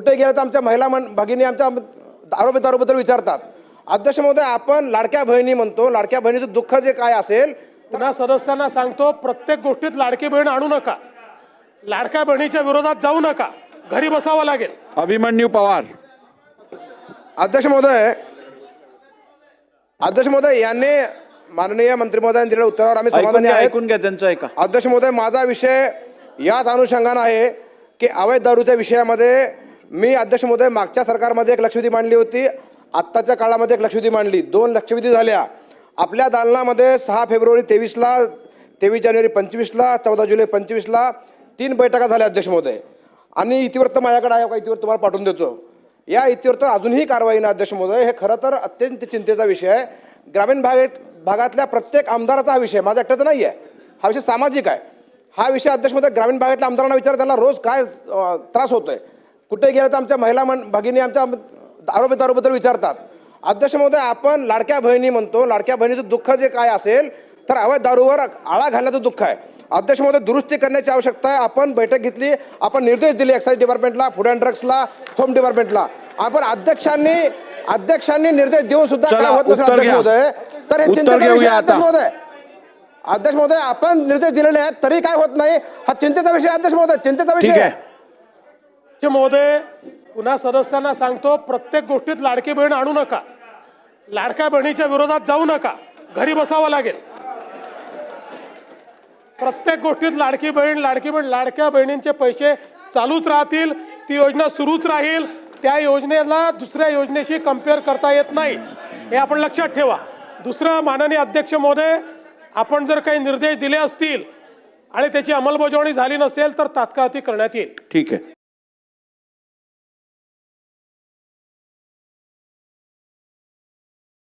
कुठे गेलं तर आमच्या महिला भगिनी आमच्या दारूबद्दल विचारतात। अध्यक्ष महोदय, आपण लाडक्या बहिणी म्हणतो, लाडक्या बहिणीचं दुःख जे काय असेल पुन्हा सदस्यांना सांगतो, प्रत्येक गोष्टीत लाडकी बहीण आणू नका, लाडक्या बहिणीच्या विरोधात जाऊ नका, घरी बसावं लागेल। अभिमन्यू पवार। अध्यक्ष महोदय यांनी माननीय मंत्री महोदयांनी दिलेल्या उत्तरावर आम्ही समाधानी आहोत। ऐकून घ्या त्यांचं ऐका। अध्यक्ष महोदय, माझा विषय याच अनुषंगाने आहे की अवैध दारूच्या विषयामध्ये मी अध्यक्ष महोदय मागच्या सरकारमध्ये एक लक्षवेधी मांडली होती, आत्ताच्या काळामध्ये एक लक्षवेधी मांडली, 2 लक्षवेधी झाल्या। आपल्या दालनामध्ये 6 फेब्रुवारी 23ला, 23 जानेवारी 25ला, 14 जुलै 25ला 3 बैठका झाल्या अध्यक्ष महोदय। आणि इतिवृत्त माझ्याकडे आहे, इतिवृत्त तुम्हाला पाठवून देतो। या इतिवृत्त अजूनही कारवाई ना अध्यक्ष महोदय, हे खरं तर अत्यंत चिंतेचा विषय आहे। ग्रामीण भागातल्या प्रत्येक आमदाराचा हा विषय, माझा एकट्याचा नाही आहे, हा विषय सामाजिक आहे। हा विषय अध्यक्ष महोदय ग्रामीण भागातल्या आमदारांना विचार, त्यांना रोज काय त्रास होतोय, कुठे गेलं तर आमच्या महिला भगिनी आमच्या दारूबद्दल विचारतात। अध्यक्ष महोदय, आपण लाडक्या बहिणी म्हणतो, लाडक्या बहिणीचं दुःख जे काय असेल तर अवैध दारूवर आळा घालण्याचं दुःख आहे। अध्यक्ष महोदय, दुरुस्ती करण्याची आवश्यकता आहे। आपण बैठक घेतली, आपण निर्देश दिले एक्साइज डिपार्टमेंटला, फूड अँड ड्रग्सला, होम डिपार्टमेंटला। आपण अध्यक्षांनी निर्देश देऊन सुद्धा काय होत नसेल अध्यक्ष महोदय, तर हे चिंतेचा विषय अध्यक्ष महोदय। अध्यक्ष महोदय, आपण निर्देश दिलेले आहेत तरी काय होत नाही, हा चिंतेचा विषय अध्यक्ष महोदय, चिंतेचा विषय आहे। महोदय, पुन्हा सदस्यांना सांगतो, प्रत्येक गोष्टीत लाडकी बहीण आणू नका, लाडक्या बहिणीच्या विरोधात जाऊ नका, घरी बसावं लागेल। प्रत्येक गोष्टीत लाडकी बहीण, लाडक्या बहिणींचे पैसे चालूच राहतील, ती योजना सुरूच राहील, त्या योजनेला दुसऱ्या योजनेशी कंपेअर करता येत नाही, हे आपण लक्षात ठेवा। दुसरं, माननीय अध्यक्ष महोदय, आपण जर काही निर्देश दिले असतील आणि त्याची अंमलबजावणी झाली नसेल तर तात्काळ ती करण्यात येईल। ठीक आहे।